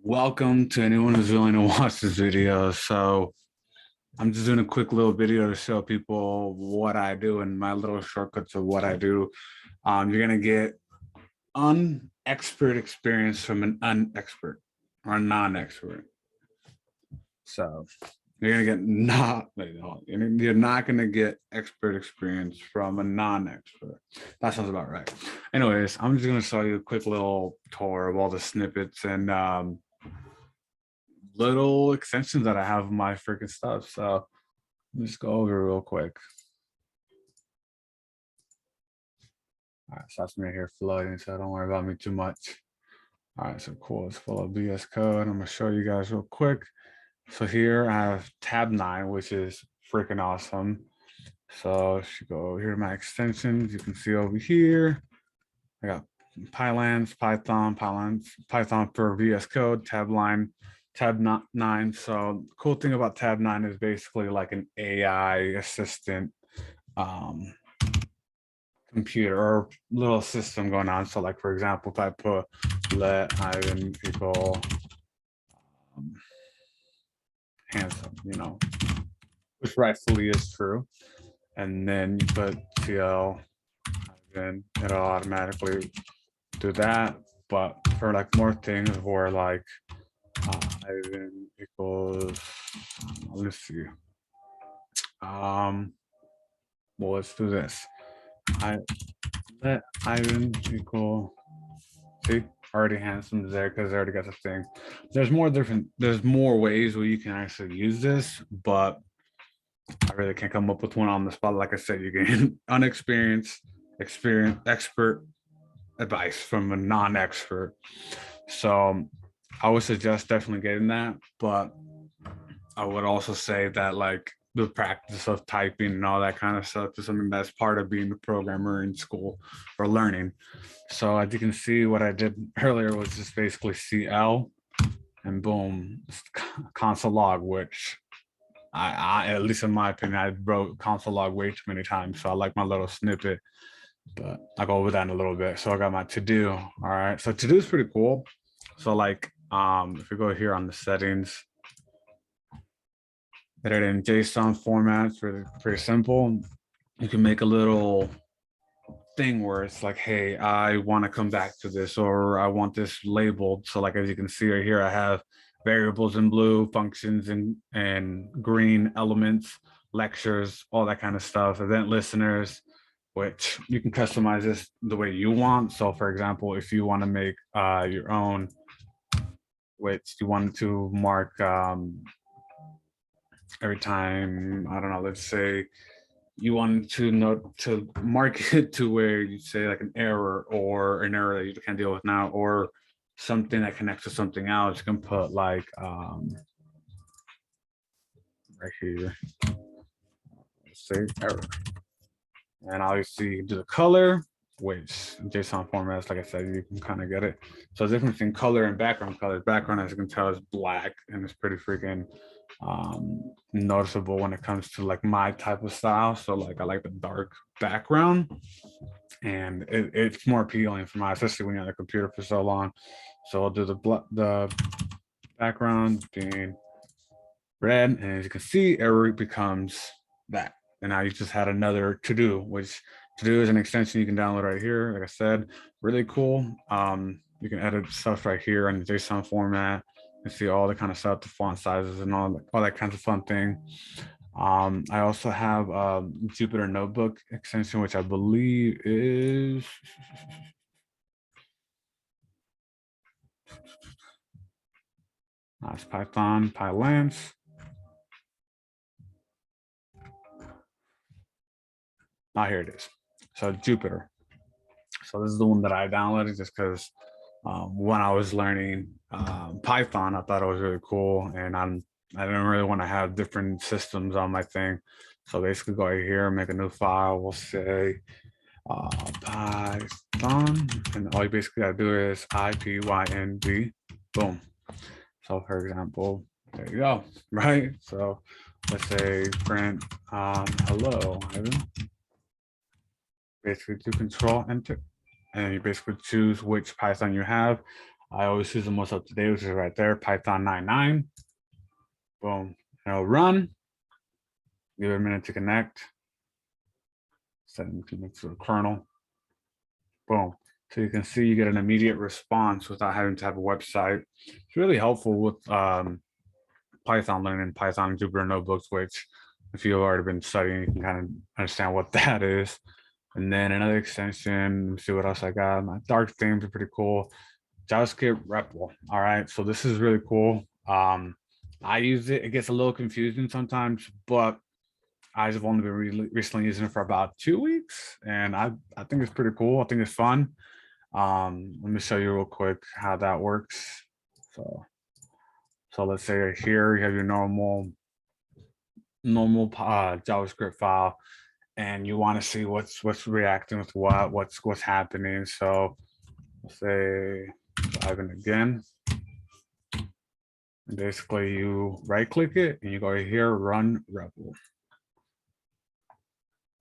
Welcome to anyone who's willing to watch this video. So I'm just doing a quick little video to show people what I do and my little shortcuts of what I do. You're gonna get unexpert experience from an unexpert or a non-expert. So you're gonna get you're not gonna get expert experience from a non-expert. That sounds about right. Anyways, I'm just gonna show you a quick little tour of all the snippets and little extensions that I have of my freaking stuff. So let's just go over real quick. All right, so that's me here floating, so don't worry about me too much. All right, so cool. It's full of BS code. I'm gonna show you guys real quick. So here I have tab 9, which is freaking awesome. So if you go here to my extensions, you can see over here, I got Pylance, Python for VS Code, tab 9. So the cool thing about tab 9 is basically like an AI assistant computer or little system going on. So like, for example, if I put let Ivan equal handsome, which rightfully is true. And then you put TL, then it'll automatically do that. But for like more things where like Ivan equals, let's see. Well, let's do this. I let Ivan equal, see, already handsome there because I already got the thing. There's more ways where you can actually use this, but I really can't come up with one on the spot. Like I said, you get expert advice from a non-expert. So I would suggest definitely getting that, but I would also say that like the practice of typing and all that kind of stuff is something that's part of being a programmer in school or learning. So as you can see, what I did earlier was just basically CL and boom, console log, which I at least in my opinion, I wrote console log way too many times. So I like my little snippet, but I'll go over that in a little bit. So I got my to do. All right. So to do is pretty cool. So like if we go here on the settings, put it in JSON format, it's really pretty simple. You can make a little thing where it's like, hey, I want to come back to this, or I want this labeled. So like, as you can see right here, I have variables in blue, functions in green, elements, lectures, all that kind of stuff, event listeners, which you can customize this the way you want. So for example, if you want to make your own, which you want to mark every time, I don't know, let's say you want to mark it to where you say like an error or an error that you can't deal with now, or something that connects to something else. You can put like right here, say error, and obviously you can do the color, which JSON formats, like I said, you can kind of get it. So the difference between color and background color. Background, as you can tell, is black, and it's pretty freaking noticeable when it comes to like my type of style. So like I like the dark background, and it's more appealing for my, especially when you're on the computer for so long. So I'll do the background being red, and as you can see, error becomes that. And now you just had another to do, which to do is an extension you can download right here. Like I said, really cool. You can edit stuff right here in the JSON format and see all the kind of stuff, the font sizes and all that kinds of fun thing. I also have Jupyter Notebook extension, which I believe is that's Python, Pylance. Here it is. So Jupyter. So this is the one that I downloaded just because when I was learning Python, I thought it was really cool, and I didn't really want to have different systems on my thing. So basically, go right here, make a new file. We'll say Python, and all you basically got to do is IPYNB. Boom. So for example, there you go. Right. So let's say print hello, Ivan. Basically do Control Enter, and you basically choose which Python you have. I always use the most up to date, which is right there, Python 9.9. Boom. It'll run. Give it a minute to connect. Set it to the kernel. Boom. So you can see you get an immediate response without having to have a website. It's really helpful with Python learning, Python and Jupyter notebooks, which if you've already been studying, you can kind of understand what that is. And then another extension, let me see what else I got. My dark themes are pretty cool. JavaScript REPL. All right, so this is really cool. I use it. It gets a little confusing sometimes, but I've only been recently using it for about 2 weeks, and I think it's pretty cool. I think it's fun. Let me show you real quick how that works. So let's say right here you have your normal JavaScript file, and you want to see what's reacting with what's happening. So let's say Ivan again. And basically, you right click it and you go here, run REPL.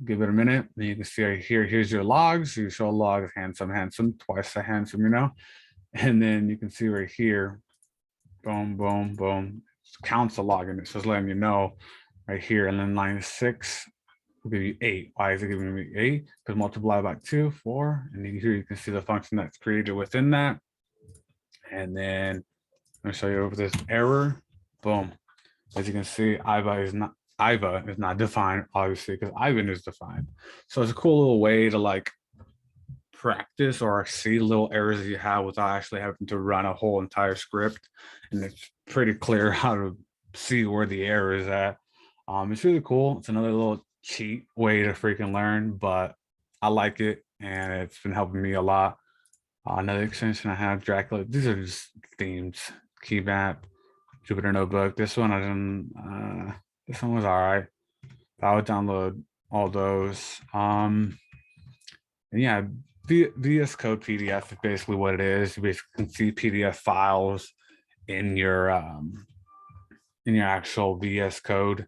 Give it a minute, and you can see right here, here's your logs. You show log handsome, twice the handsome, you know. And then you can see right here, boom, boom, boom. It counts the log, and it's just letting you know right here. And then line 6 will give you 8. Why is it giving me 8? Because multiply by 2, 4. And then here you can see the function that's created within that. And then let me show you over this error. Boom. As you can see, IVA is not defined, obviously, because Ivan is defined. So it's a cool little way to like practice or see little errors that you have without actually having to run a whole entire script. And it's pretty clear how to see where the error is at. It's really cool. It's another little cheat way to freaking learn, but I like it, and it's been helping me a lot. Another extension I have, Dracula. These are just themes. Keymap, Jupyter Notebook. This one I didn't. This one was all right. I would download all those. And yeah, VS Code PDF is basically what it is. You basically can see PDF files in your actual VS Code.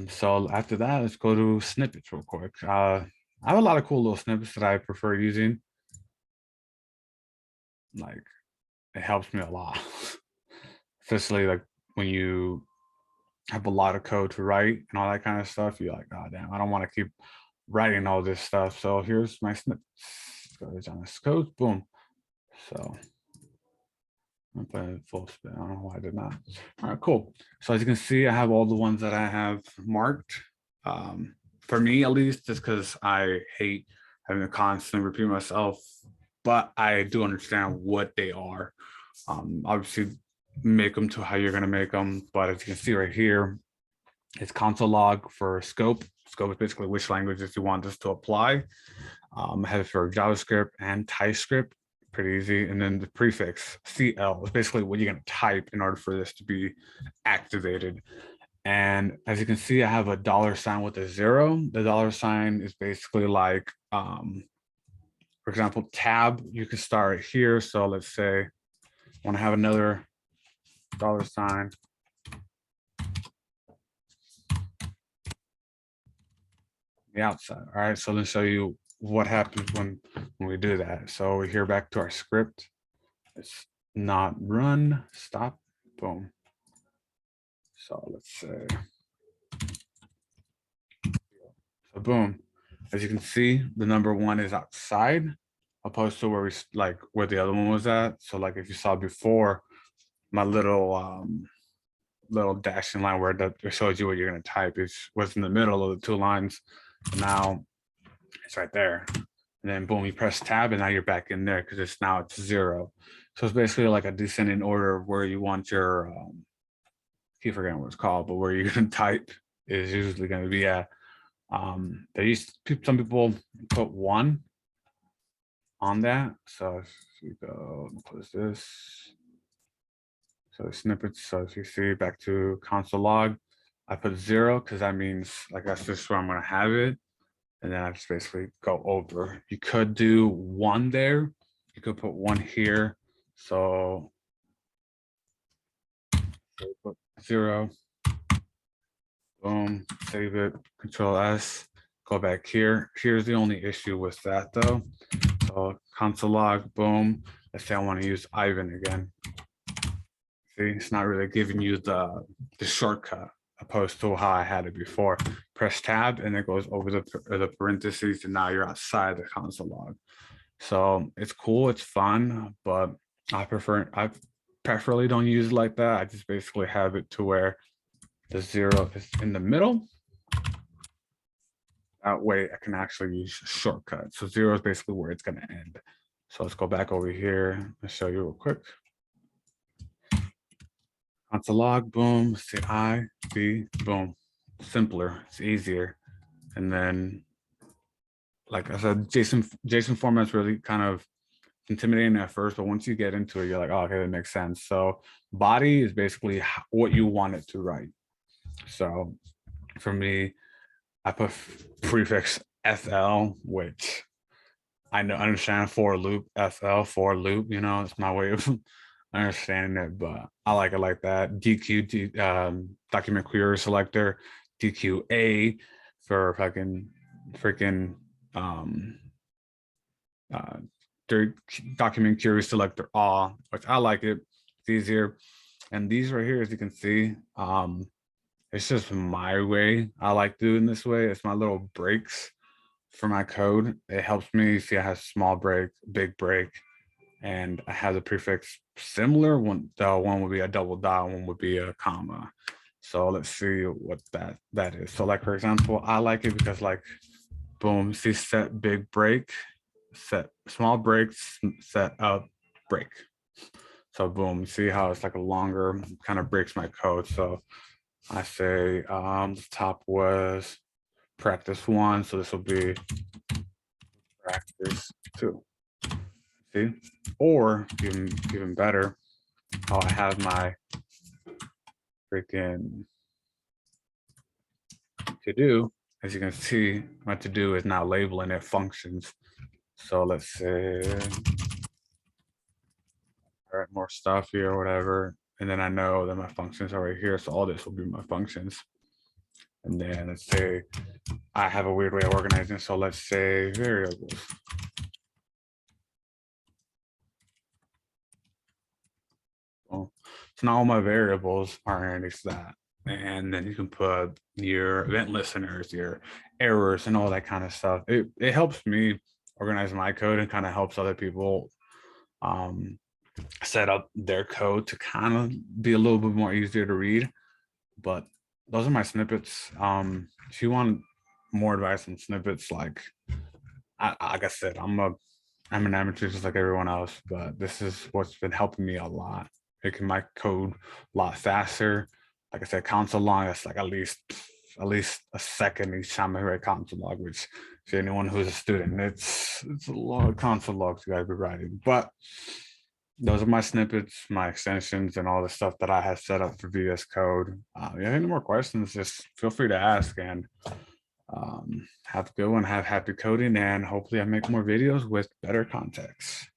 So after that, let's go to snippets real quick. I have a lot of cool little snippets that I prefer using. Like, it helps me a lot, especially like when you have a lot of code to write and all that kind of stuff. You're like, oh damn, I don't want to keep writing all this stuff. So here's my snippets. Go to John's code, boom. So I'm playing full spin. I don't know why I did not. All right, cool. So as you can see, I have all the ones that I have marked. For me, at least, just because I hate having to constantly repeat myself, but I do understand what they are. Obviously, make them to how you're going to make them. But as you can see right here, it's console log for scope. Scope is basically which languages you want this to apply. I have it for JavaScript and TypeScript, pretty easy. And then the prefix CL is basically what you're going to type in order for this to be activated. And as you can see, I have a $sign with a 0. The $sign is basically like, for example, tab, you can start here. So let's say I want to have another $sign. The outside. All right, so let's show you what happens when we do that. So we're here back to our script. It's not run, stop, boom. So let's say, so boom. As you can see, the number 1 is outside, opposed to where we like where the other one was at. So like if you saw before, my little little dashing line where it shows you what you're going to type was in the middle of the 2 lines. Now it's right there. And then boom, you press tab, and now you're back in there because it's 0. So it's basically like a descending order of where you want your keep forgetting what it's called, but where you're gonna type is usually going to be at. Some people put 1 on that. So if you go close this, so snippets. So if you see back to console log, I put 0 because that means like that's just where I'm going to have it. And then I just basically go over. You could do 1 there. You could put 1 here. So put 0. Boom, save it, Control S, go back here. Here's the only issue with that though. So console log, boom. let's say I want to use Ivan again. See, it's not really giving you the shortcut opposed to how I had it before. Press tab and it goes over the parentheses, and now you're outside the console log. So it's cool, it's fun, but I preferably don't use it like that. I just basically have it to where the 0 is in the middle. That way I can actually use a shortcut. So 0 is basically where it's going to end. So let's go back over here and show you real quick. Console log, boom, say I, B, boom. Simpler, it's easier. And then, like I said, JSON format's really kind of intimidating at first, but once you get into it, you're like, oh, okay, that makes sense. So body is basically what you want it to write. So for me, I put prefix FL, which I understand for loop, FL, for loop, you know, it's my way of understanding it, but I like it like that. DQ, document query selector, DQA for fucking freaking document query selector all, which I like it. It's easier. And these right here, as you can see, it's just my way. I like doing this way. It's my little breaks for my code. It helps me see I have small break, big break, and I have the prefix similar. One would be a double dot, one would be a comma. So let's see what that is. So like, for example, I like it because like, boom, see set big break, set small breaks, set up break. So boom, see how it's like a longer kind of breaks my code. So I say the top was practice 1, so this will be practice 2. See, or even better, how I have my freaking to do. As you can see, my to do is now labeling it functions. So let's say, all right, more stuff here or whatever, and then I know that my functions are right here, so all this will be my functions. And then let's say I have a weird way of organizing, so let's say variables. Well, so now all my variables are underneath that. And then you can put your event listeners, your errors, and all that kind of stuff. It helps me organize my code and kind of helps other people set up their code to kind of be a little bit more easier to read. But those are my snippets. If you want more advice on snippets, like I said, I'm an amateur just like everyone else, but this is what's been helping me a lot, making my code a lot faster. Like I said, console log, that's like at least a second each time I write console log, which for anyone who's a student, it's a lot of console logs you gotta be writing. But those are my snippets, my extensions, and all the stuff that I have set up for VS Code. If you have any more questions, just feel free to ask, and have a good one, have happy coding, and hopefully I make more videos with better context.